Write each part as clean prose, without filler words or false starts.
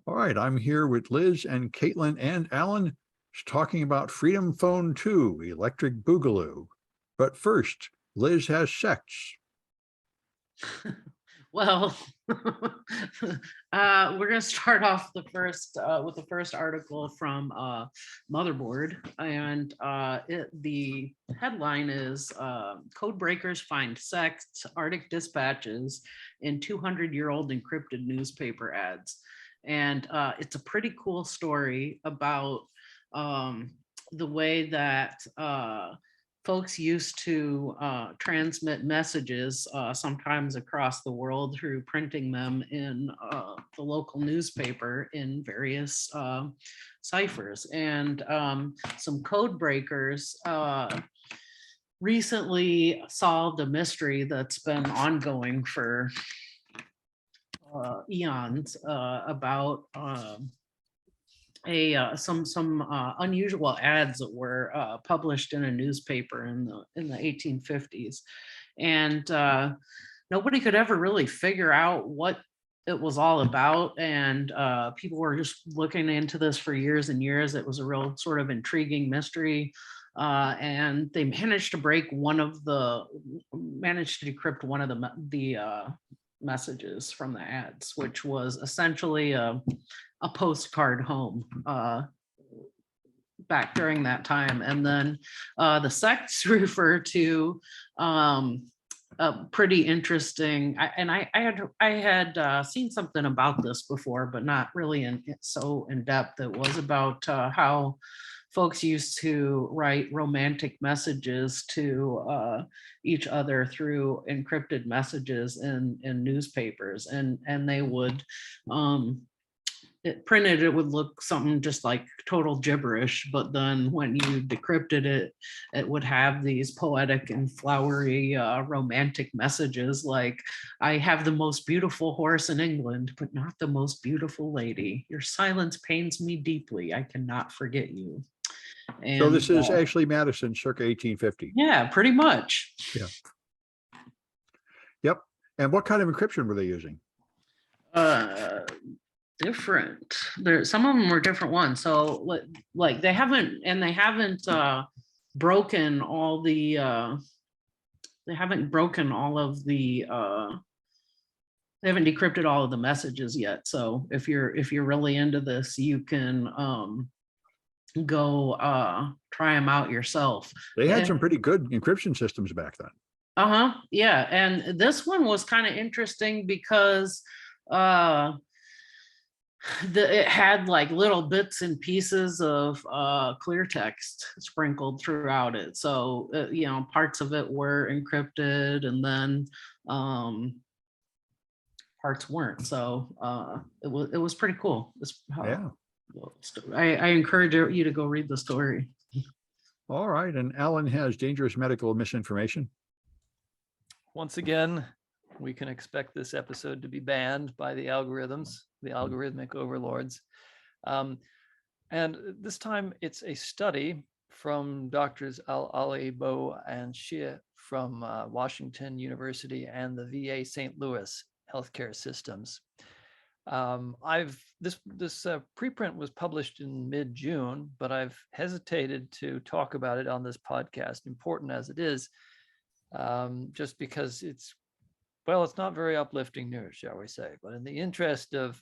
All right, I'm here with Liz and Caitlin and Alan talking about Freedom Phone 2, Electric Boogaloo. But first, Liz has sex. Well, we're going to start off the first with the first article from Motherboard, and the headline is "Code Breakers Find Sex Arctic Dispatches in 200-Year-Old Encrypted Newspaper Ads," and it's a pretty cool story about the way that folks used to transmit messages sometimes across the world through printing them in the local newspaper in various ciphers. And some code breakers recently solved a mystery that's been ongoing for eons about some unusual ads that were published in a newspaper in the 1850s, and nobody could ever really figure out what it was all about. And people were just looking into this for years and years. It was a real sort of intriguing mystery. And they managed to decrypt one of the messages from the ads, which was essentially a postcard home back during that time. And then the sects refer to a pretty interesting, I had seen something about this before, but not really so in depth. It was about how folks used to write romantic messages to each other through encrypted messages in newspapers, and they would it printed, it would look something just like total gibberish, but then when you decrypted it, it would have these poetic and flowery romantic messages like, "I have the most beautiful horse in England, but not the most beautiful lady. Your silence pains me deeply. I cannot forget you." So And this is Ashley Madison, circa 1850. yeah, pretty much. Yeah. Yep. And what kind of encryption were they using? Different. Some of them were different ones. So like they haven't broken all the they haven't broken all of the they haven't decrypted all of the messages yet. So if you're really into this, you can go try them out yourself. They had some pretty good encryption systems back then. Yeah. And this one was kind of interesting because it had like little bits and pieces of clear text sprinkled throughout it. So parts of it were encrypted, and then parts weren't. So it was pretty cool. Yeah. I encourage you to go read the story. All right. And Alan has dangerous medical misinformation. Once again, we can expect this episode to be banned by the algorithms, the algorithmic overlords. And this time it's a study from doctors Al-Ali, Bo, and Shia from Washington University and the VA St. Louis healthcare systems. This preprint was published in mid-June, but I've hesitated to talk about it on this podcast, important as it is, just because it's not very uplifting news, shall we say. But in the interest of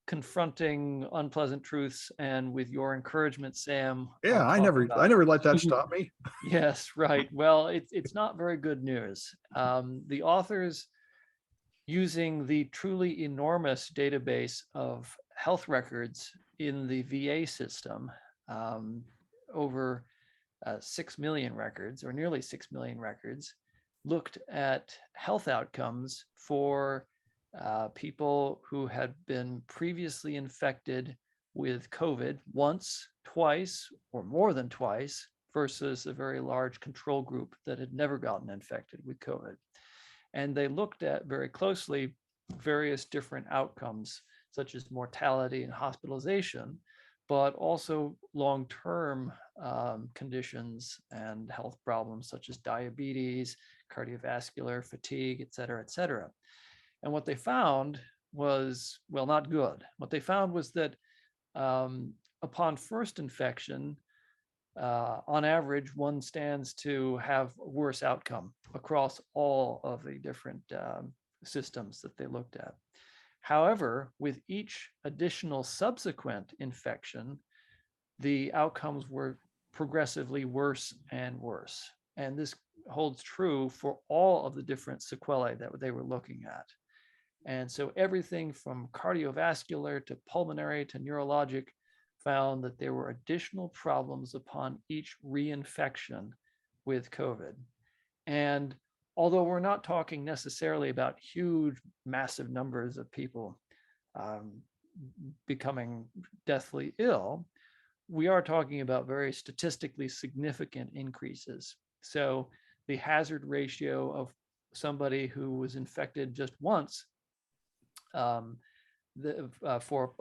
confronting unpleasant truths, and with your encouragement, Sam. Yeah, I never let that stop me. Yes, right. Well, it's not very good news. The authors, using the truly enormous database of health records in the VA system, over 6 million records, or nearly 6 million records, looked at health outcomes for people who had been previously infected with COVID once, twice, or more than twice, versus a very large control group that had never gotten infected with COVID. And they looked at very closely various different outcomes, such as mortality and hospitalization, but also long-term conditions and health problems such as diabetes, cardiovascular, fatigue, et cetera, et cetera. And what they found was, well, not good. What they found was that upon first infection, on average, one stands to have a worse outcome across all of the different systems that they looked at. However, with each additional subsequent infection, the outcomes were progressively worse and worse. And this holds true for all of the different sequelae that they were looking at. And so everything from cardiovascular to pulmonary to neurologic found that there were additional problems upon each reinfection with COVID. And although we're not talking necessarily about huge, massive numbers of people becoming deathly ill, we are talking about very statistically significant increases. So the hazard ratio of somebody who was infected just once for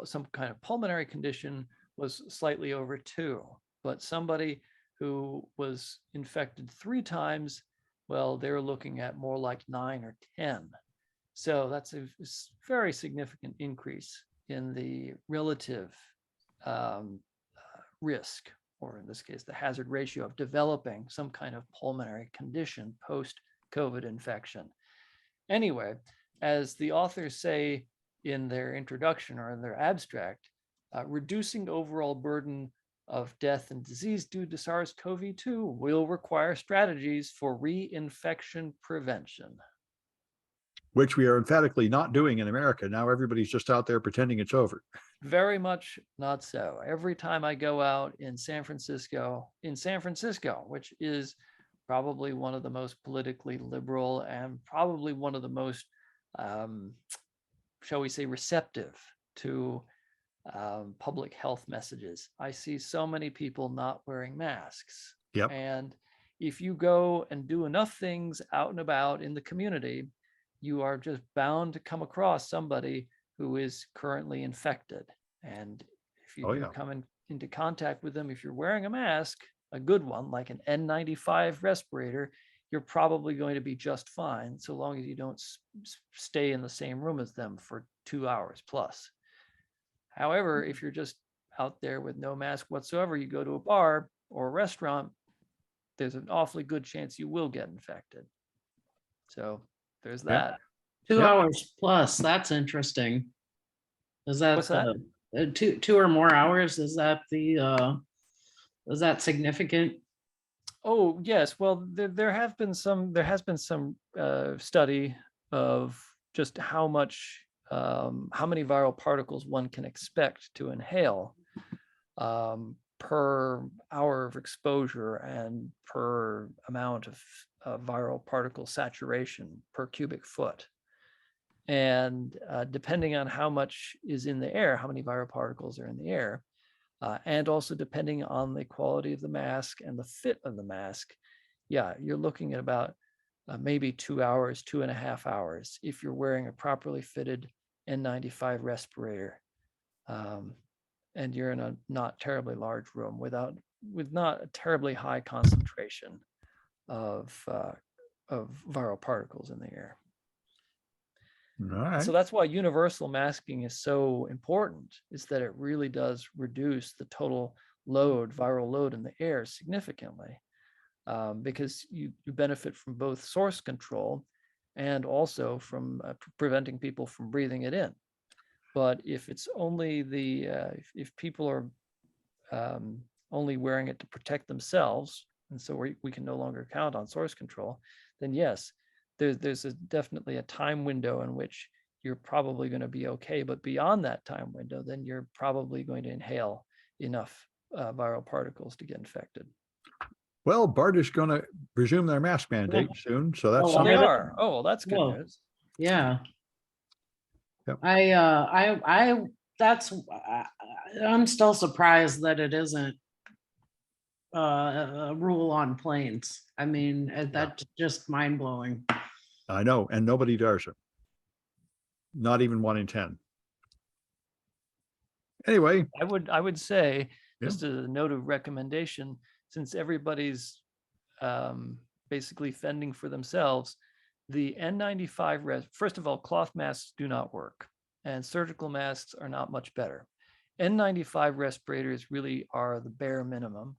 some kind of pulmonary condition was slightly over 2, but somebody who was infected 3 times, well, they're looking at more like 9 or 10. So that's a very significant increase in the relative risk, or in this case, the hazard ratio of developing some kind of pulmonary condition post-COVID infection. Anyway, as the authors say in their introduction or in their abstract, reducing overall burden of death and disease due to SARS-CoV-2 will require strategies for reinfection prevention. Which we are emphatically not doing in America. Now everybody's just out there pretending it's over. Very much not so. Every time I go out in San Francisco, which is probably one of the most politically liberal and probably one of the most, shall we say, receptive to public health messages, I see so many people not wearing masks. Yep. And if you go and do enough things out and about in the community, you are just bound to come across somebody who is currently infected. And if you come into contact with them, if you're wearing a mask, a good one, like an N95 respirator, you're probably going to be just fine, so long as you don't stay in the same room as them for 2 hours plus. However, if you're just out there with no mask whatsoever, you go to a bar or a restaurant, there's an awfully good chance you will get infected. So there's that. 2 hours plus, that's interesting. Is that, What's that? 2 or more hours? Is that significant? Oh yes, well there has been some study of just how many viral particles one can expect to inhale per hour of exposure and per amount of viral particle saturation per cubic foot. And depending on how much is in the air, how many viral particles are in the air, and also depending on the quality of the mask and the fit of the mask, yeah, you're looking at about maybe 2 hours, 2.5 hours if you're wearing a properly fitted N95 respirator, and you're in a not terribly large room with not a terribly high concentration of viral particles in the air. All right. So that's why universal masking is so important, is that it really does reduce the total viral load in the air significantly, because you benefit from both source control and also from preventing people from breathing it in. But if it's only if people are only wearing it to protect themselves, and so we can no longer count on source control, then yes, there's definitely a time window in which you're probably going to be okay. But beyond that time window, then you're probably going to inhale enough viral particles to get infected. Well, BART is going to resume their mask mandate soon, so that's Oh, they something. are. Oh, well, that's good news. Yeah. Yep. I'm still surprised that it isn't a rule on planes. I mean, that's just mind blowing. I know, and nobody does it. Not even 1 in 10. Anyway, I would say, just as a note of recommendation, since everybody's basically fending for themselves, the N95 first of all, cloth masks do not work. and surgical masks are not much better. N95 respirators really are the bare minimum,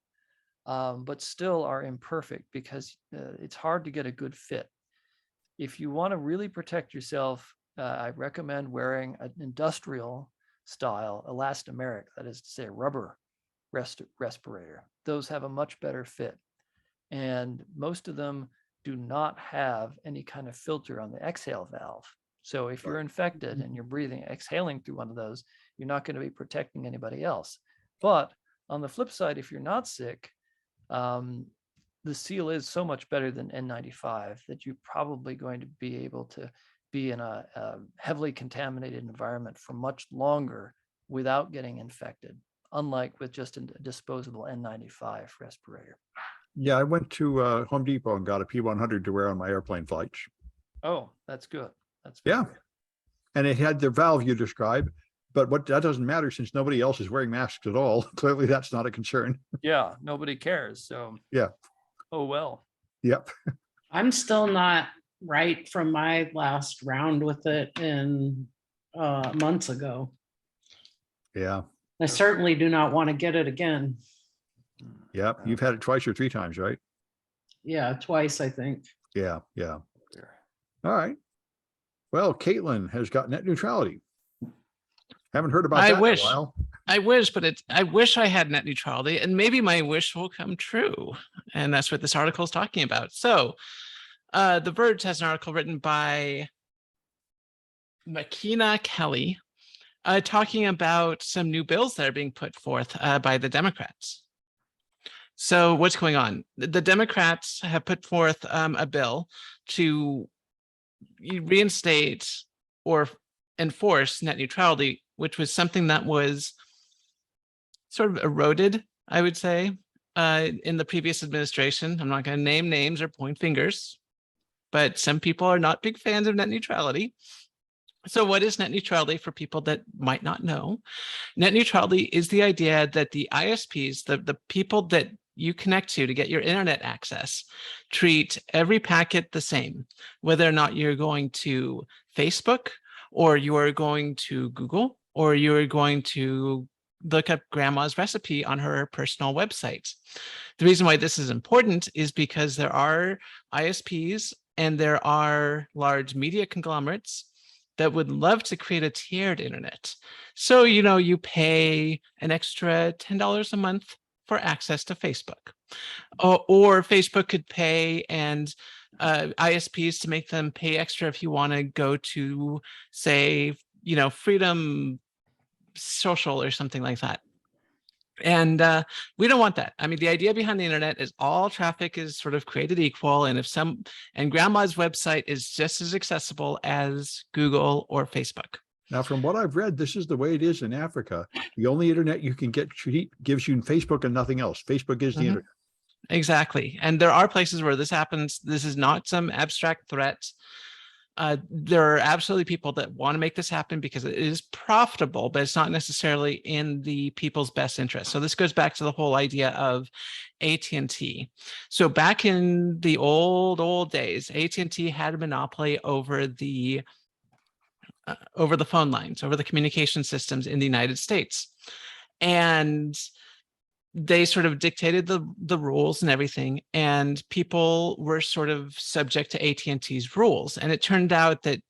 but still are imperfect because it's hard to get a good fit. If you want to really protect yourself, I recommend wearing an industrial style elastomeric, that is to say, rubber respirator. Those have a much better fit. And most of them do not have any kind of filter on the exhale valve. So if you're infected and you're exhaling through one of those, you're not going to be protecting anybody else. But on the flip side, if you're not sick, the seal is so much better than N95 that you're probably going to be able to be in a heavily contaminated environment for much longer without getting infected, unlike with just a disposable N95 respirator. Yeah, I went to Home Depot and got a P100 to wear on my airplane flights. Oh, that's good. That's Yeah. good. And it had the valve you described, but that doesn't matter since nobody else is wearing masks at all. Clearly, that's not a concern. Yeah, nobody cares. So Yeah. Oh well. Yep. I'm still not right from my last round with it in months ago. Yeah. I certainly do not want to get it again. Yep. You've had it twice or three times, right? Yeah, twice, I think. Yeah. Yeah. All right. Well, Caitlin has got net neutrality. Haven't heard about I that wish. in a while. I wish, but I wish I had net neutrality, and maybe my wish will come true. And that's what this article is talking about. So The Verge has an article written by Makina Kelly talking about some new bills that are being put forth by the Democrats. So what's going on? The Democrats have put forth a bill to reinstate or enforce net neutrality, which was something that was sort of eroded, I would say, in the previous administration. I'm not going to name names or point fingers, but some people are not big fans of net neutrality. So what is net neutrality for people that might not know? Net neutrality is the idea that the ISPs, the people that you connect to get your internet access, treat every packet the same, whether or not you're going to Facebook or you are going to Google or you're going to look up grandma's recipe on her personal website. The reason why this is important is because there are ISPs and there are large media conglomerates that would love to create a tiered internet. So, you pay an extra $10 a month for access to Facebook. Or Facebook could pay and ISPs to make them pay extra if you want to go to, say, Freedom Social or something like that. And we don't want that. I mean, the idea behind the internet is all traffic is sort of created equal. And and grandma's website is just as accessible as Google or Facebook. Now, from what I've read, this is the way it is in Africa. The only internet you can get gives you Facebook and nothing else. Facebook is the internet. Exactly. And there are places where this happens. This is not some abstract threat. There are absolutely people that want to make this happen because it is profitable, but it's not necessarily in the people's best interest. So this goes back to the whole idea of AT&T. So back in the old days, AT&T had a monopoly over the phone lines, over the communication systems in the United States. And they sort of dictated the rules and everything, and people were sort of subject to AT&T's rules. And it turned out that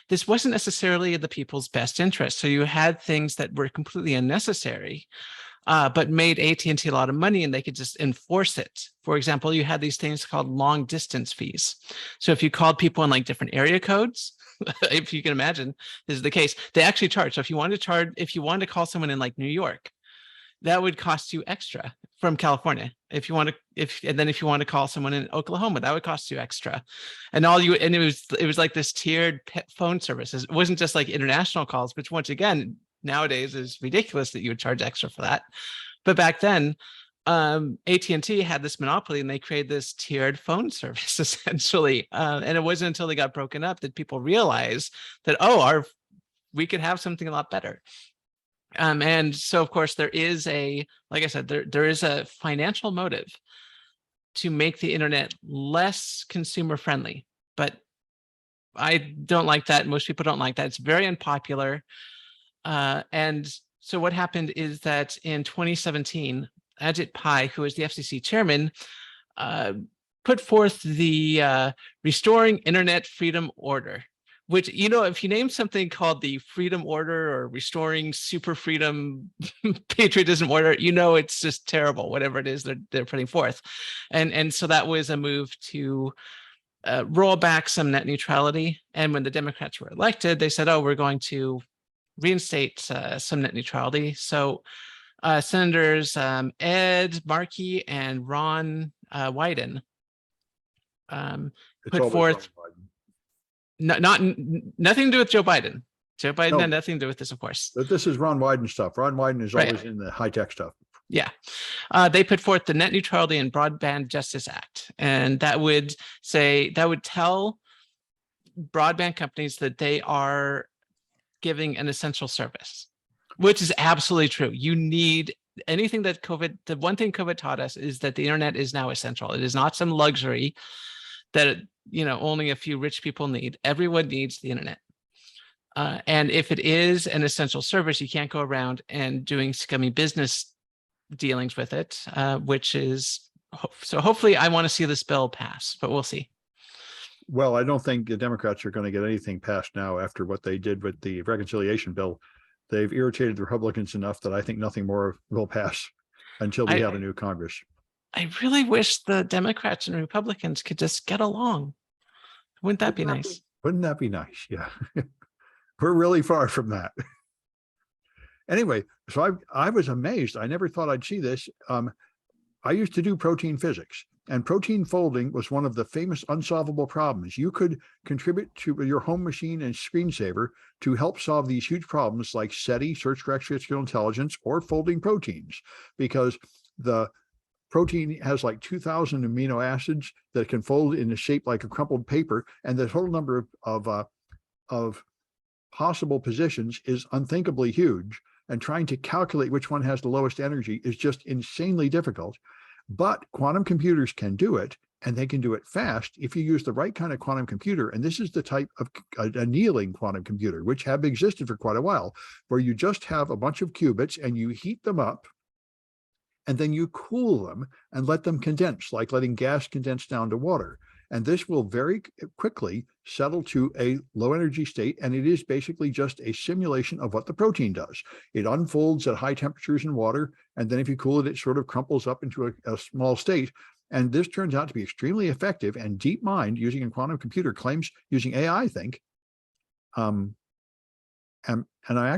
this wasn't necessarily in the people's best interest. So you had things that were completely unnecessary, but made AT&T a lot of money, and they could just enforce it. For example, you had these things called long distance fees. So if you called people in like different area codes, if you can imagine, this is the case, they actually charge. So if you wanted to call someone in like New York, that would cost you extra from California. If you want to call someone in Oklahoma, that would cost you extra. And it was like this tiered phone services. It wasn't just like international calls, which once again, nowadays is ridiculous that you would charge extra for that. But back then, AT&T had this monopoly and they created this tiered phone service essentially. And it wasn't until they got broken up that people realized that, we could have something a lot better. And so, of course, there is like I said, there is a financial motive to make the internet less consumer friendly. But I don't like that. Most people don't like that. It's very unpopular. And so what happened is that in 2017, Ajit Pai, who is the FCC chairman, put forth the Restoring Internet Freedom Order, which, you know, if you name something called the Freedom Order or Restoring Super Freedom Patriotism Order, you know it's just terrible, whatever it is they're putting forth. And so that was a move to roll back some net neutrality. And when the Democrats were elected, they said, oh, we're going to reinstate some net neutrality. So Senators Ed Markey and Ron Wyden It's put always forth nothing to do with Joe Biden. Joe Biden No. had nothing to do with this, of course. But this is Ron Wyden stuff. Ron Wyden is Right. always in the high-tech stuff. Yeah. They put forth the Net Neutrality and Broadband Justice Act. And that would tell broadband companies that they are giving an essential service, which is absolutely true. You need anything that the one thing COVID taught us is that the internet is now essential. It is not some luxury that, you know, only a few rich people need. Everyone needs the internet. And if it is an essential service, you can't go around and doing scummy business dealings with it, which is, so hopefully I want to see this bill pass, but we'll see. Well, I don't think the Democrats are going to get anything passed now after what they did with the reconciliation bill. They've irritated the Republicans enough that I think nothing more will pass until we have a new Congress. I really wish the Democrats and Republicans could just get along. Wouldn't that be nice? Wouldn't that be nice? Yeah. We're really far from that. Anyway, so I was amazed. I never thought I'd see this. I used to do protein physics, and protein folding was one of the famous unsolvable problems. You could contribute to your home machine and screensaver to help solve these huge problems like SETI, search for extraterrestrial intelligence, or folding proteins, because the protein has like 2,000 amino acids that can fold in a shape like a crumpled paper, and the total number of possible positions is unthinkably huge, and trying to calculate which one has the lowest energy is just insanely difficult. But quantum computers can do it, and they can do it fast if you use the right kind of quantum computer. And this is the type of annealing quantum computer, which have existed for quite a while, where you just have a bunch of qubits and you heat them up, and then you cool them and let them condense, like letting gas condense down to water. And this will very quickly settle to a low energy state. And it is basically just a simulation of what the protein does. It unfolds at high temperatures in water. And then if you cool it, it sort of crumples up into a small state. And this turns out to be extremely effective. And DeepMind, using a quantum computer, claims using AI, I think. And I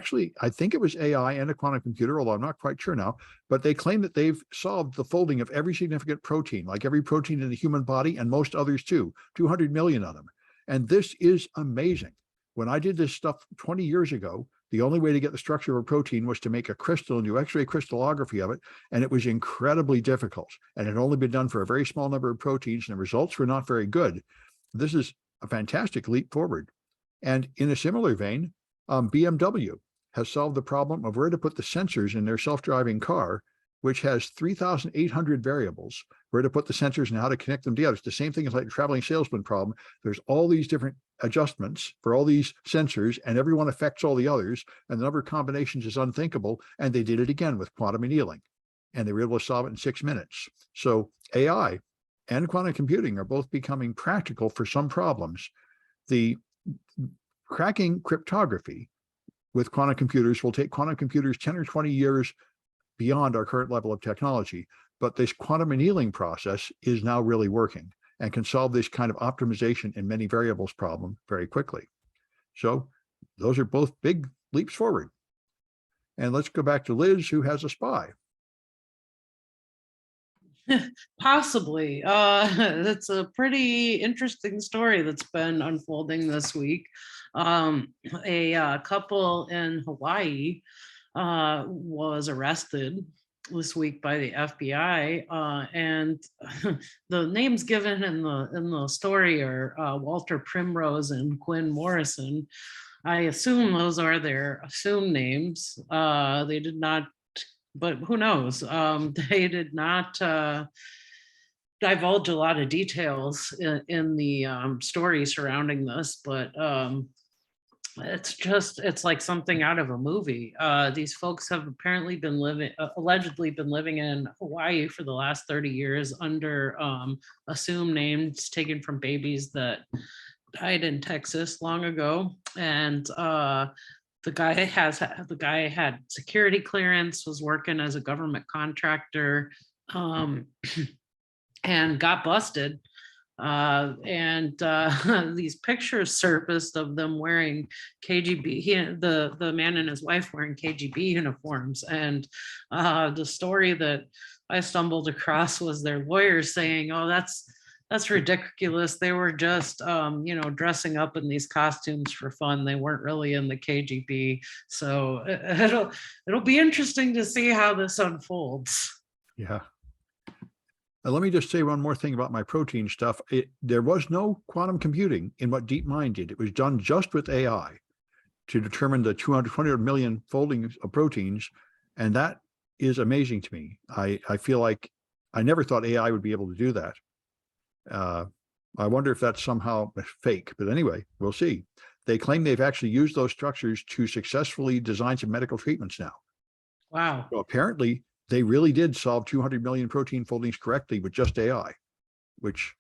think it was AI and a quantum computer, although I'm not quite sure now, but they claim that they've solved the folding of every significant protein, like every protein in the human body and most others too, 200 million of them. And this is amazing. When I did this stuff 20 years ago, the only way to get the structure of a protein was to make a crystal and do X-ray crystallography of it. And it was incredibly difficult. And it had only been done for a very small number of proteins, and the results were not very good. This is a fantastic leap forward. And in a similar vein, BMW has solved the problem of where to put the sensors in their self-driving car, which has 3,800 variables, where to put the sensors and how to connect them together. It's the same thing as like the traveling salesman problem. There's all these different adjustments for all these sensors, and every one affects all the others, and the number of combinations is unthinkable. And they did it again with quantum annealing, and they were able to solve it in 6 minutes. So AI and quantum computing are both becoming practical for some problems. The cracking cryptography with quantum computers will take quantum computers 10 or 20 years beyond our current level of technology. But this quantum annealing process is now really working and can solve this kind of optimization in many variables problem very quickly. So those are both big leaps forward. And let's go back to Liz, who has a spy. Possibly. That's a pretty interesting story that's been unfolding this week. A couple in Hawaii was arrested this week by the FBI, and the names given in the story are Walter Primrose and Quinn Morrison. I assume those are their assumed names. They did not, but who knows? They did not divulge a lot of details in the story surrounding this, but It's like something out of a movie. These folks have apparently been allegedly been living in Hawaii for the last 30 years under assumed names taken from babies that died in Texas long ago. And the guy had security clearance, was working as a government contractor, and got busted. These pictures surfaced of them wearing KGB, the man and his wife wearing KGB uniforms. And the story that I stumbled across was their lawyers saying, oh, that's ridiculous. They were just, dressing up in these costumes for fun. They weren't really in the KGB. So it'll be interesting to see how this unfolds. Yeah. Let me just say one more thing about my protein stuff. There was no quantum computing in what DeepMind did. It was done just with AI to determine the 220 million foldings of proteins. And that is amazing to me. I feel like I never thought AI would be able to do that. I wonder if that's somehow fake, but anyway, we'll see. They claim they've actually used those structures to successfully design some medical treatments now. Wow. So apparently they really did solve 200 million protein foldings correctly with just AI, which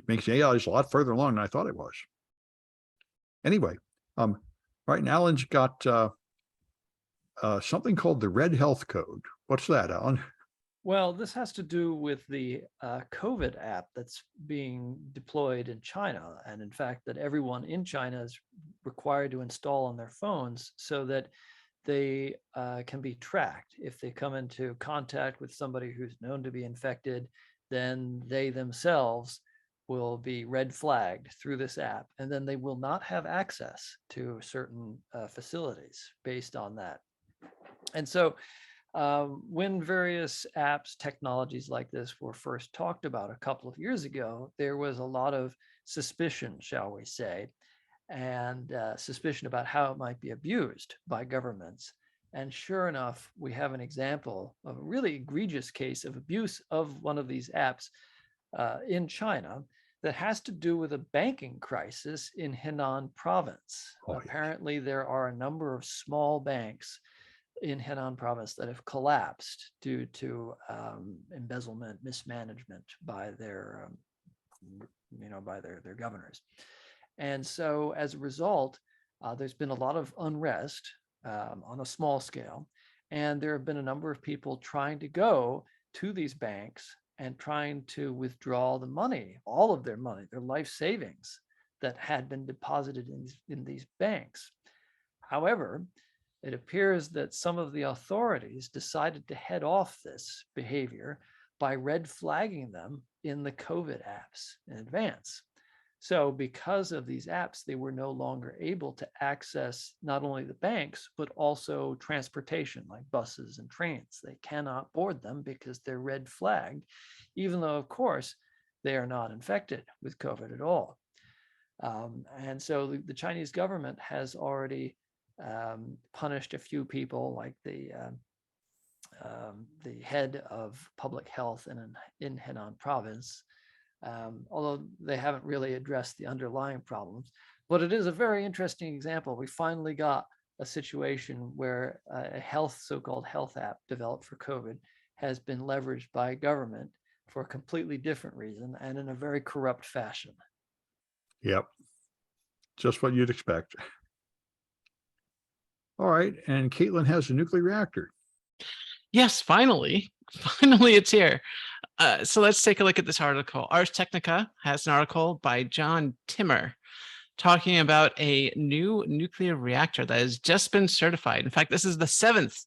makes AI a lot further along than I thought it was. Anyway, right now Alan's got something called the Red Health Code. What's that, Alan? Well, this has to do with the COVID app that's being deployed in China. And in fact, that everyone in China is required to install on their phones so that they can be tracked. If they come into contact with somebody who's known to be infected, then they themselves will be red flagged through this app, and then they will not have access to certain facilities based on that. And so when various apps, technologies like this were first talked about a couple of years ago, there was a lot of suspicion, shall we say, and suspicion about how it might be abused by governments. And sure enough, we have an example of a really egregious case of abuse of one of these apps in China that has to do with a banking crisis in Henan province. Oh, yes. Apparently, there are a number of small banks in Henan province that have collapsed due to embezzlement, mismanagement by their, their governors. And so as a result, there's been a lot of unrest on a small scale. And there have been a number of people trying to go to these banks and trying to withdraw the money, all of their money, their life savings that had been deposited in these banks. However, it appears that some of the authorities decided to head off this behavior by red flagging them in the COVID apps in advance. So because of these apps, they were no longer able to access not only the banks, but also transportation like buses and trains. They cannot board them because they're red flagged, even though, of course, they are not infected with COVID at all. And so the Chinese government has already punished a few people, like the head of public health in Henan province, although they haven't really addressed the underlying problems. But it is a very interesting example. We finally got a situation where a so-called health app developed for COVID has been leveraged by government for a completely different reason and in a very corrupt fashion. Yep. Just what you'd expect. All right. And Caitlin has a nuclear reactor. Yes, finally. Finally, it's here. So let's take a look at this article. Ars Technica has an article by John Timmer talking about a new nuclear reactor that has just been certified. In fact, this is the 7th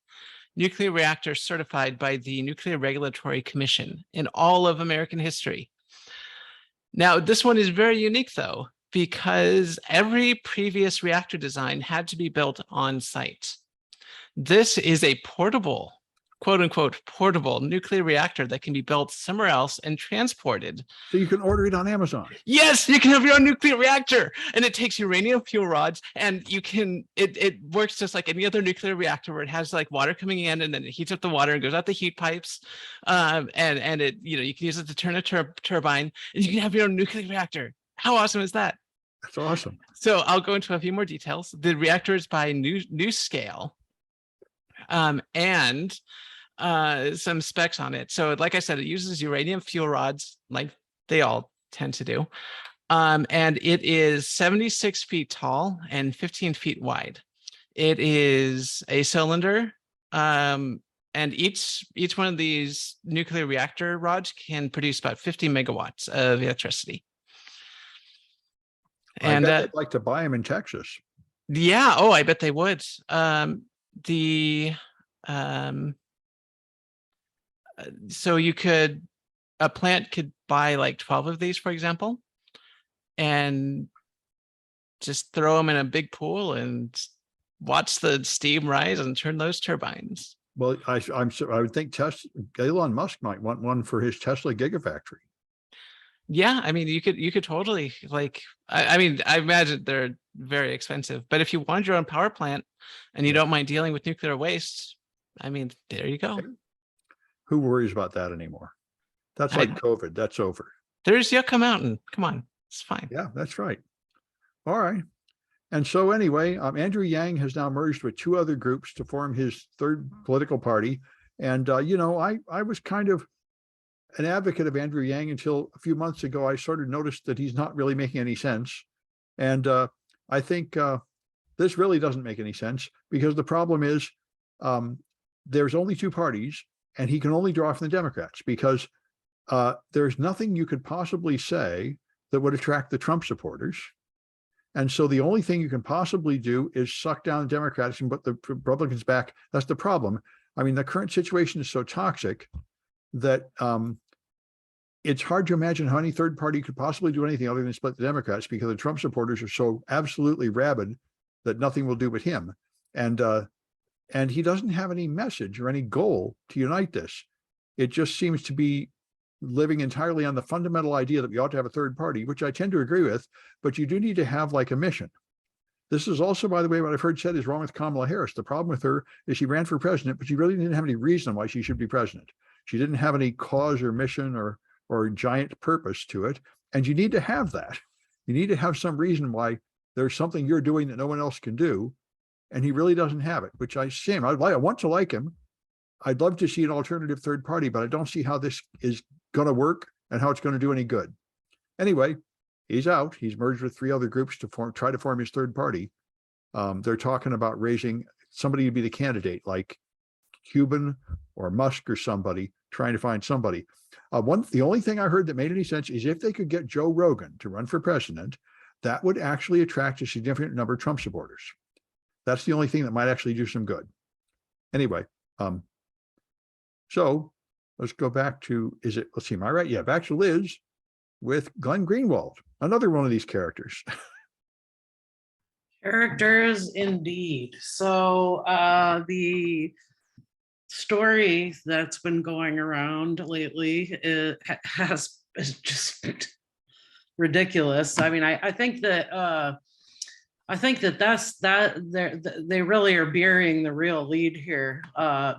nuclear reactor certified by the Nuclear Regulatory Commission in all of American history. Now, this one is very unique, though, because every previous reactor design had to be built on site. This is a portable, quote unquote, portable nuclear reactor that can be built somewhere else and transported. So you can order it on Amazon. Yes, you can have your own nuclear reactor, and it takes uranium fuel rods, and you can, it works just like any other nuclear reactor where it has like water coming in and then it heats up the water and goes out the heat pipes. And it, you can use it to turn a turbine, and you can have your own nuclear reactor. How awesome is that? That's awesome. So I'll go into a few more details. The reactor is by new scale, and some specs on it. So like I said, it uses uranium fuel rods, like they all tend to do. And it is 76 feet tall and 15 feet wide. It is a cylinder, and each one of these nuclear reactor rods can produce about 50 megawatts of electricity. I And bet they'd like to buy them in Texas. yeah, oh, I bet they would. So a plant could buy like 12 of these, for example, and just throw them in a big pool and watch the steam rise and turn those turbines. Well, I would think Elon Musk might want one for his Tesla Gigafactory. Yeah, I mean, you could totally like, I mean, I imagine they're very expensive, but if you wanted your own power plant and you don't mind dealing with nuclear waste, I mean, there you go. Who worries about that anymore? That's like COVID. That's over. There's Yucca Mountain. Come on, it's fine. Yeah, that's right. All right. And so anyway, Andrew Yang has now merged with two other groups to form his third political party. And, you know, I was kind of an advocate of Andrew Yang until a few months ago. I sort of noticed that he's not really making any sense. And I think this really doesn't make any sense, because the problem is there's only two parties and he can only draw from the Democrats, because there's nothing you could possibly say that would attract the Trump supporters. And so the only thing you can possibly do is suck down the Democrats and put the Republicans back. That's the problem. I mean, the current situation is so toxic that it's hard to imagine how any third party could possibly do anything other than split the Democrats, because the Trump supporters are so absolutely rabid that nothing will do but him. And he doesn't have any message or any goal to unite this. It just seems to be living entirely on the fundamental idea that we ought to have a third party, which I tend to agree with, but you do need to have like a mission. This is also, by the way, what I've heard said is wrong with Kamala Harris. The problem with her is she ran for president, but she really didn't have any reason why she should be president. She didn't have any cause or mission or giant purpose to it. And you need to have that. You need to have some reason why there's something you're doing that no one else can do. And he really doesn't have it, which I want to like him. I'd love to see an alternative third party, but I don't see how this is going to work and how it's going to do any good. Anyway, he's out. He's merged with three other groups to try to form his third party. They're talking about raising somebody to be the candidate, like Cuban or Musk or somebody, trying to find somebody. The only thing I heard that made any sense is if they could get Joe Rogan to run for president, that would actually attract a significant number of Trump supporters. That's the only thing that might actually do some good. Anyway, so let's go back to, let's see, am I right? Yeah, back to Liz with Glenn Greenwald, another one of these characters. Characters indeed. So the story that's been going around lately is just ridiculous. I mean, I think that they really are burying the real lead here,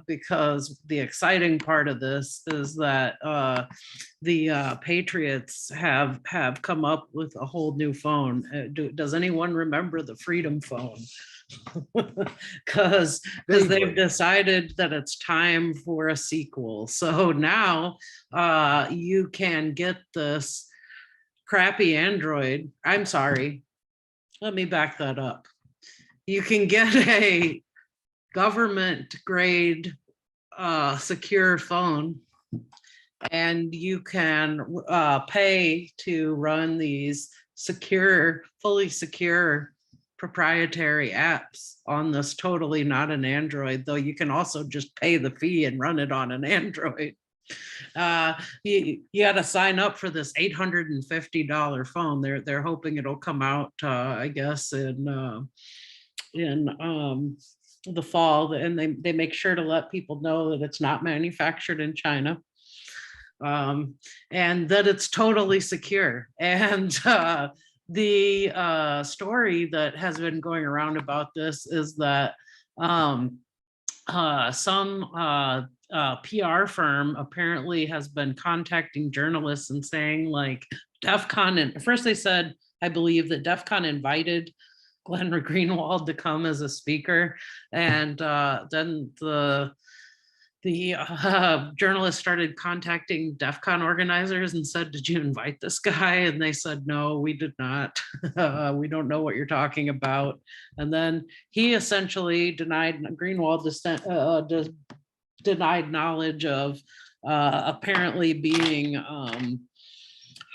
because the exciting part of this is that the Patriots have come up with a whole new phone. Does anyone remember the Freedom Phone? Because they've decided that it's time for a sequel. So now you can get this crappy Android. I'm sorry. Let me back that up. You can get a government grade secure phone, and you can pay to run these secure, fully secure proprietary apps on this totally not an Android, though you can also just pay the fee and run it on an Android. You got to sign up for this $850 phone. They're hoping it'll come out, I guess, in the fall, and they make sure to let people know that it's not manufactured in China, and that it's totally secure. And the story that has been going around about this is that some PR firm apparently has been contacting journalists and saying, like, DEF CON, and first they said I believe that DEF CON invited Glenn Greenwald to come as a speaker. And then the journalist started contacting DEF CON organizers and said, did you invite this guy? And they said, no, we did not. We don't know what you're talking about. And then he essentially denied, Greenwald denied knowledge of apparently being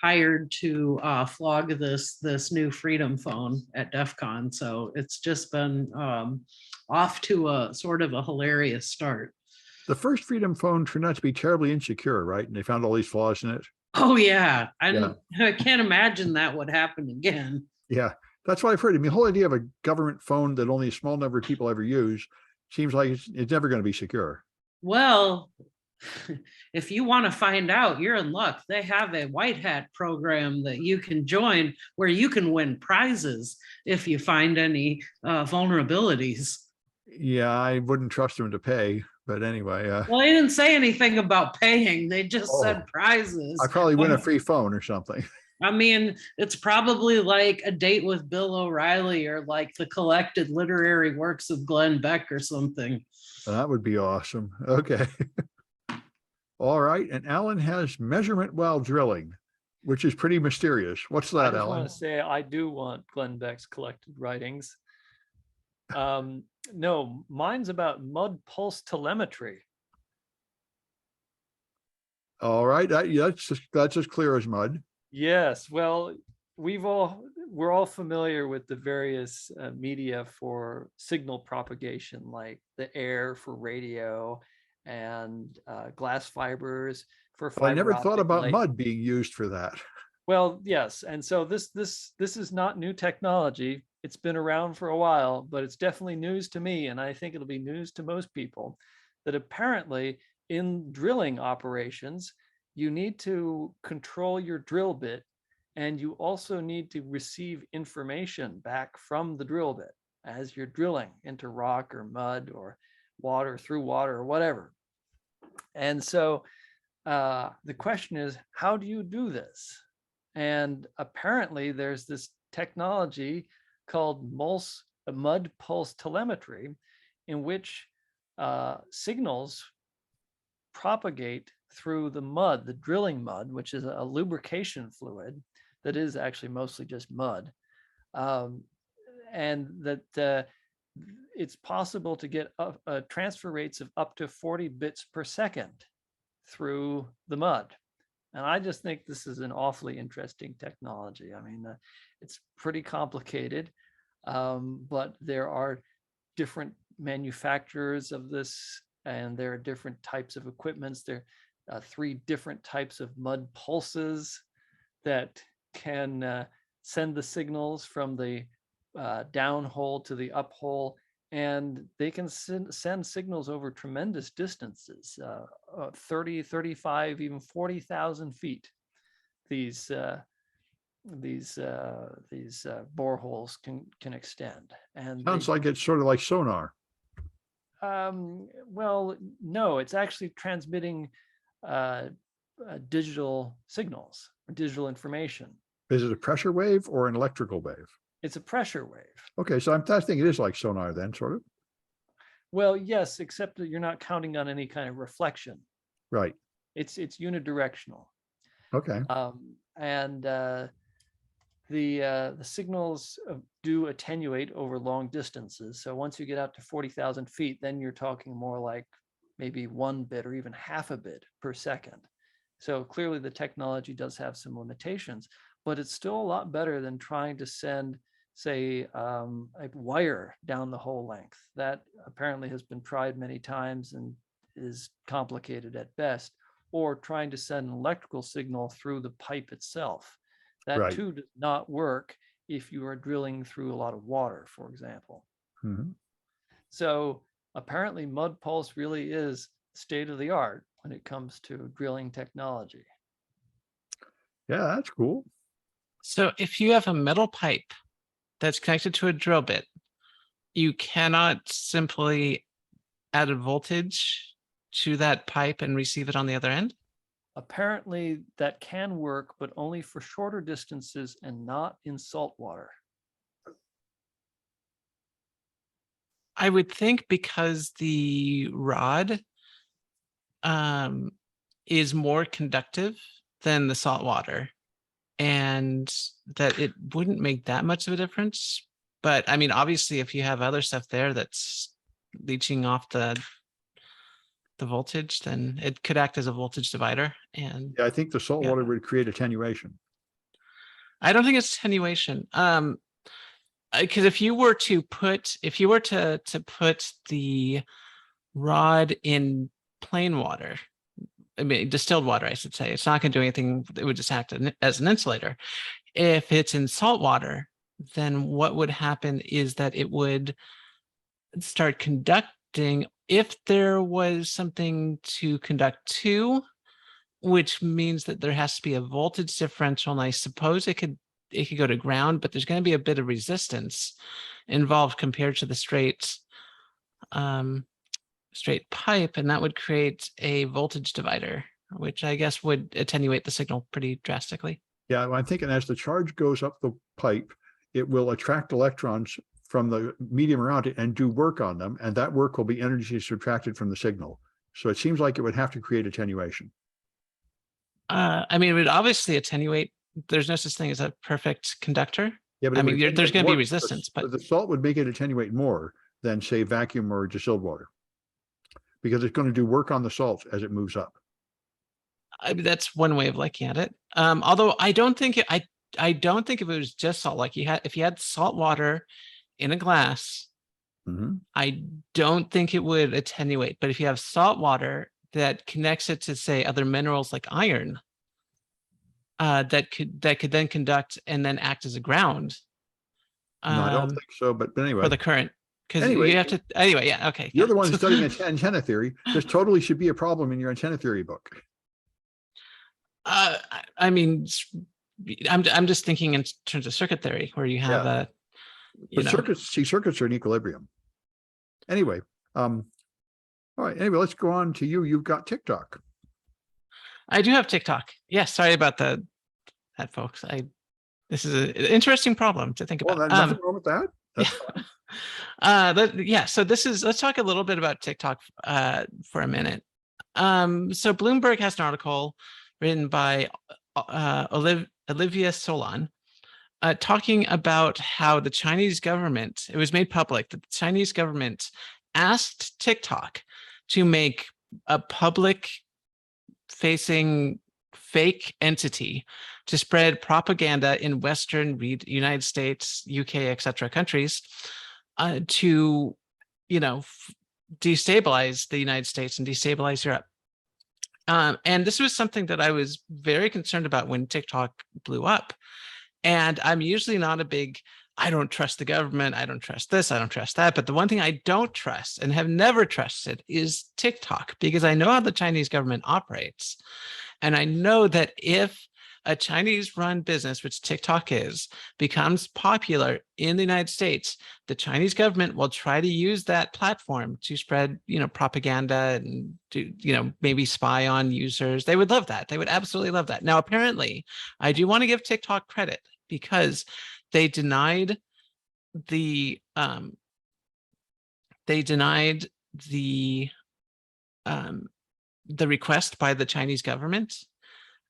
hired to flog this new Freedom phone at DEF CON. So it's just been off to a sort of a hilarious start. The first Freedom phone turned out to be terribly insecure, right? And they found all these flaws in it. Oh yeah, Yeah. I can't imagine that would happen again. Yeah, that's what I've heard. I mean, the whole idea of a government phone that only a small number of people ever use seems like it's never going to be secure. Well, if you want to find out, you're in luck. They have a white hat program that you can join where you can win prizes if you find any vulnerabilities. Yeah, I wouldn't trust them to pay, but anyway. Well, they didn't say anything about paying. They just Oh. said prizes. I probably win a free phone or something. I mean, it's probably like a date with Bill O'Reilly or like the collected literary works of Glenn Beck or something. That would be awesome. Okay. All right. And Alan has measurement while drilling, which is pretty mysterious. What's I that, just Alan? want to say I do want Glenn Beck's collected writings. No, mine's about mud pulse telemetry. All right. That's as clear as mud. Yes, well, we're all familiar with the various media for signal propagation, like the air for radio and glass fibers for But I never fiber thought optic about light. mud being used for that. Well, yes, and so this is not new technology. It's been around for a while, but it's definitely news to me, and I think it'll be news to most people, that apparently in drilling operations, you need to control your drill bit, and you also need to receive information back from the drill bit as you're drilling into rock or mud or water, through water or whatever. And so the question is, how do you do this? And apparently there's this technology called mud pulse telemetry, in which signals propagate through the mud, the drilling mud, which is a lubrication fluid that is actually mostly just mud. And that it's possible to get transfer rates of up to 40 bits per second through the mud. And I just think this is an awfully interesting technology. I mean, it's pretty complicated, but there are different manufacturers of this, and there are different types of equipments. There are 3 different types of mud pulses that can send the signals from the down hole to the up hole, and they can send signals over tremendous distances, 30, 35, even 40,000 feet. These boreholes can extend. And Sounds like it's sort of like sonar. well, no, it's actually transmitting digital signals or digital information. Is it a pressure wave or an electrical wave? It's a pressure wave. Okay, so I think it is like sonar then, sort of. Well, yes, except that you're not counting on any kind of reflection. Right. It's unidirectional. Okay. And the signals do attenuate over long distances. So once you get out to 40,000 feet, then you're talking more like maybe 1 bit or even half a bit per second. So clearly the technology does have some limitations, but it's still a lot better than trying to send, say, a wire down the whole length. That apparently has been tried many times and is complicated at best, or trying to send an electrical signal through the pipe itself. That Right. too does not work if you are drilling through a lot of water, for example. Mhm. So apparently mud pulse really is state of the art when it comes to drilling technology. Yeah, that's cool. So if you have a metal pipe that's connected to a drill bit, you cannot simply add a voltage to that pipe and receive it on the other end? apparently that can work, but only for shorter distances and not in salt water. I would think because the rod is more conductive than the salt water, and that it wouldn't make that much of a difference. But I mean, obviously, if you have other stuff there that's leaching off the voltage, then it could act as a voltage divider. And Yeah, I think the salt Yeah. water would create attenuation. I don't think it's attenuation. Because if you were to put the rod in plain water, I mean distilled water, I should say, it's not going to do anything. It would just act as an insulator. If it's in salt water, then what would happen is that it would start conducting if there was something to conduct to, which means that there has to be a voltage differential. And I suppose it could go to ground, but there's going to be a bit of resistance involved compared to the straight pipe, and that would create a voltage divider, which I guess would attenuate the signal pretty drastically. Yeah, I'm thinking as the charge goes up the pipe, it will attract electrons from the medium around it and do work on them, and that work will be energy subtracted from the signal. So it seems like it would have to create attenuation. I mean, it would obviously attenuate. There's no such thing as a perfect conductor. Yeah, but I it would mean, there's attenuate going to be more. resistance, but The salt would make it attenuate more than, say, vacuum or distilled water, because it's going to do work on the salt as it moves up. I mean, that's one way of looking at it. Although I don't think I don't think if it was just salt, like if you had salt water in a glass, Mhm. I don't think it would attenuate. But if you have salt water that connects it to, say, other minerals like iron, that could then conduct and then act as a ground. No, I don't think so, but anyway. For the current, because Anyway, you have to. Anyway, yeah, okay. You're yeah. the one studying antenna theory. This totally should be a problem in your antenna theory book. I mean, I'm just thinking in terms of circuit theory, where you have Yeah. But circuits are in equilibrium. Anyway, all right. Anyway, let's go on to you. You've got TikTok. I do have TikTok. Yeah, sorry about that, folks. This is an interesting problem to think Well, about. nothing wrong with that. That's Yeah. So let's talk a little bit about TikTok for a minute. So Bloomberg has an article written by Olivia Solon, talking about how the Chinese government, it was made public that the Chinese government asked TikTok to make a public facing fake entity to spread propaganda in Western United States, UK, etc. countries, to, destabilize the United States and destabilize Europe. And this was something that I was very concerned about when TikTok blew up. And I'm usually not a big, I don't trust the government, I don't trust this, I don't trust that. But the one thing I don't trust and have never trusted is TikTok, because I know how the Chinese government operates. And I know that if a Chinese-run business, which TikTok is, becomes popular in the United States, the Chinese government will try to use that platform to spread, propaganda and to, maybe spy on users. They would love that. They would absolutely love that. Now, apparently, I do want to give TikTok credit because they denied the request by the Chinese government.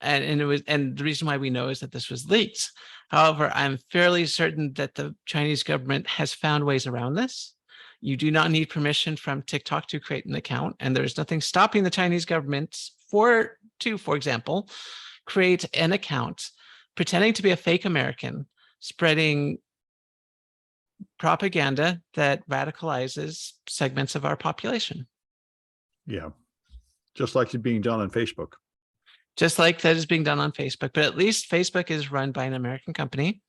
And the reason why we know is that this was leaked. However, I'm fairly certain that the Chinese government has found ways around this. You do not need permission from TikTok to create an account, and there's nothing stopping the Chinese government for example, create an account pretending to be a fake American, spreading propaganda that radicalizes segments of our population. Yeah, just like it's being done on Facebook. Just like that is being done on Facebook, but at least Facebook is run by an American company.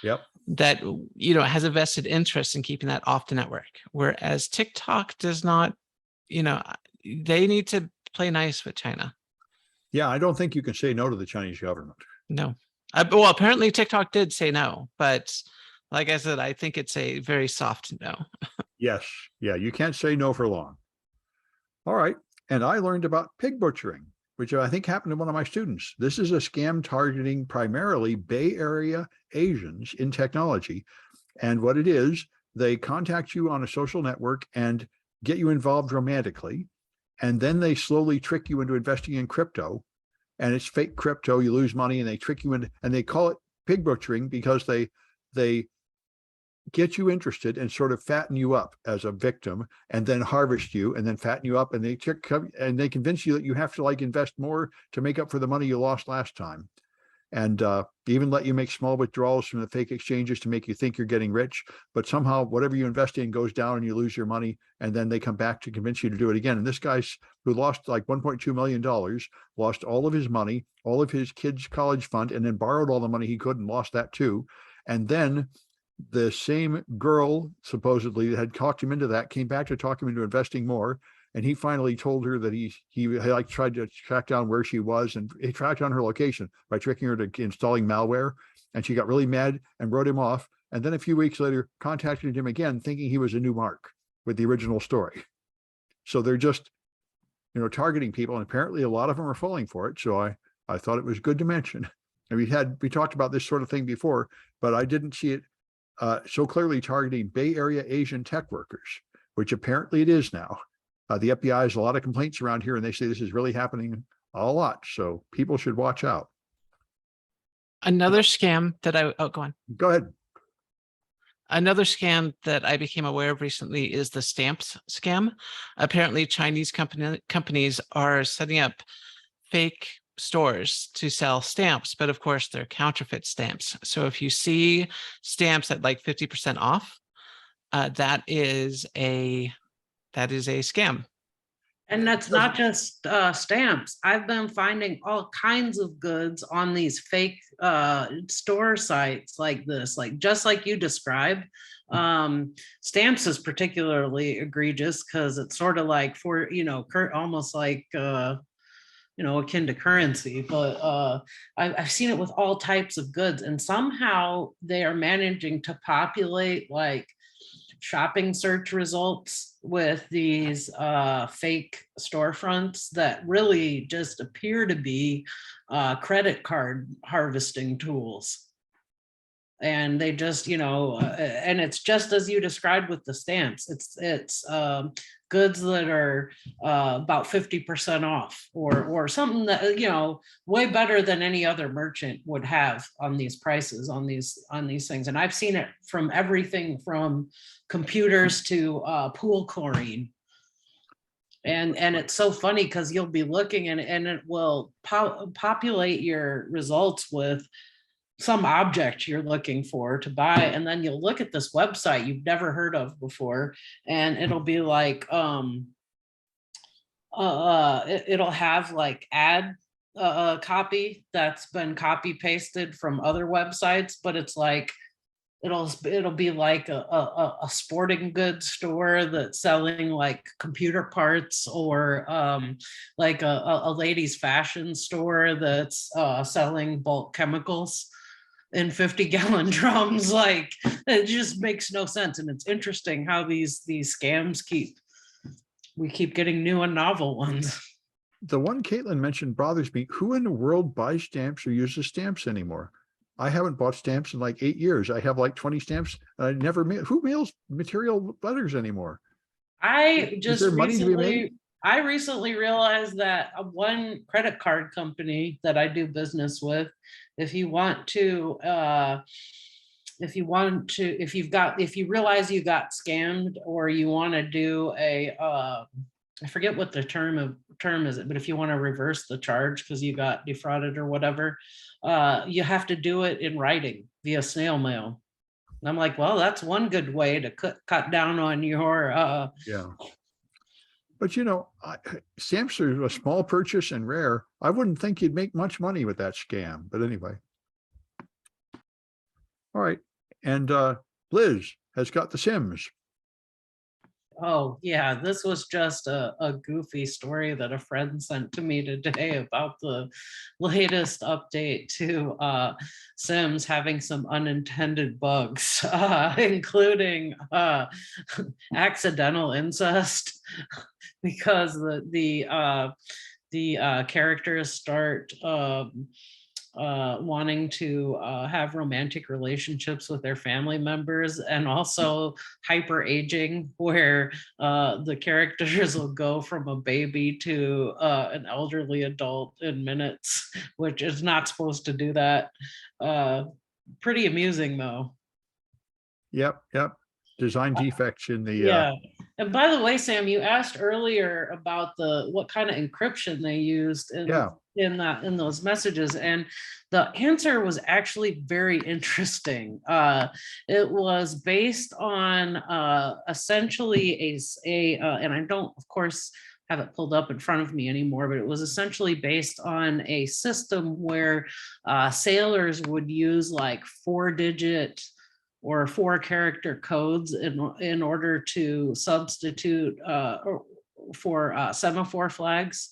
Yep. That, has a vested interest in keeping that off the network. Whereas TikTok does not, they need to play nice with China. Yeah, I don't think you can say no to the Chinese government. No. Well, apparently TikTok did say no, but like I said, I think it's a very soft no. Yes. Yeah, you can't say no for long. All right. And I learned about pig butchering, which I think happened to one of my students. This is a scam targeting primarily Bay Area Asians in technology. And what it is, they contact you on a social network and get you involved romantically. And then they slowly trick you into investing in crypto. And it's fake crypto, you lose money, and they trick you into, and they call it pig butchering because they get you interested and sort of fatten you up as a victim, and then harvest you and then fatten you up, and they convince you that you have to like invest more to make up for the money you lost last time. And even let you make small withdrawals from the fake exchanges to make you think you're getting rich, but somehow whatever you invest in goes down and you lose your money, and then they come back to convince you to do it again. And this guy's who lost like $1.2 million, lost all of his money, all of his kids' college fund, and then borrowed all the money he could and lost that too. And then the same girl supposedly that had talked him into that came back to talk him into investing more. And he finally told her that he like tried to track down where she was, and he tracked down her location by tricking her to installing malware. And she got really mad and wrote him off. And then a few weeks later, contacted him again, thinking he was a new Mark with the original story. So they're just, targeting people, and apparently a lot of them are falling for it. So I thought it was good to mention. And we talked about this sort of thing before, but I didn't see it so clearly targeting Bay Area Asian tech workers, which apparently it is now. The FBI has a lot of complaints around here, and they say this is really happening a lot. So people should watch out. Another scam that go on. Go ahead. Another scam that I became aware of recently is the stamps scam. Apparently, Chinese companies are setting up fake stores to sell stamps, but of course they're counterfeit stamps. So if you see stamps at like 50% off, that is a scam. And that's not just stamps. I've been finding all kinds of goods on these fake store sites like this, like just like you described. Stamps is particularly egregious because it's sort of like almost like akin to currency. But I've seen it with all types of goods, and somehow they are managing to populate like shopping search results with these fake storefronts that really just appear to be credit card harvesting tools. And they just, and it's just as you described with the stamps. It's goods that are about 50% off, or something that way better than any other merchant would have on these prices on these things. And I've seen it from everything from computers to pool chlorine. And it's so funny because you'll be looking and it will populate your results with some object you're looking for to buy, and then you'll look at this website you've never heard of before, and it'll be like it'll have like ad copy that's been copy pasted from other websites, but it's like it'll be like a sporting goods store that's selling like computer parts, or like a ladies fashion store that's selling bulk chemicals in 50-gallon drums. Like, it just makes no sense. And it's interesting how these scams we keep getting new and novel ones. The one Caitlin mentioned bothers me. Who in the world buys stamps or uses stamps anymore? I haven't bought stamps in like 8 years. I have like 20 stamps. And I never who mails material letters anymore? Is there money to be made? I recently realized that one credit card company that I do business with, if you realize you got scammed, or you want to do I forget what the term is it, but if you want to reverse the charge because you got defrauded or whatever, you have to do it in writing via snail mail. And I'm like, well, that's one good way to cut down on your yeah. But stamps are a small purchase and rare. I wouldn't think you'd make much money with that scam. But anyway. All right. And Liz has got the Sims. Oh, yeah, this was just a goofy story that a friend sent to me today about the latest update to Sims having some unintended bugs, including accidental incest, because the the characters start wanting to have romantic relationships with their family members, and also hyper aging, where the characters will go from a baby to an elderly adult in minutes, which is not supposed to do that. Pretty amusing though. Yep, yep. Design defects in the, Yeah. And by the way, Sam, you asked earlier about what kind of encryption they used Yeah. in those messages, and the answer was actually very interesting. It was based on essentially and I don't, of course, have it pulled up in front of me anymore, but it was essentially based on a system where sailors would use like 4-digit or 4-character codes in order to substitute for semaphore flags.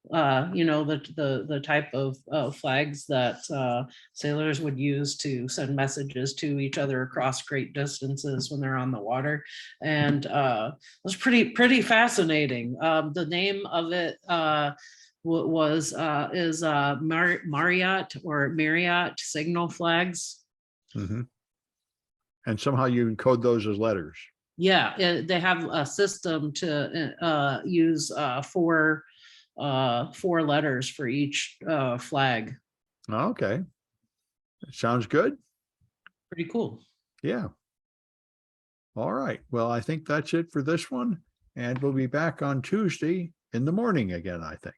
The type of flags that sailors would use to send messages to each other across great distances when they're on the water, and it was pretty fascinating. The name of it is Marriott or Marriott signal flags. mhm. And somehow you encode those as letters. Yeah, they have a system to use 4 letters for each flag. Okay. Sounds good. Pretty cool. Yeah. All right. Well, I think that's it for this one. And we'll be back on Tuesday in the morning again, I think.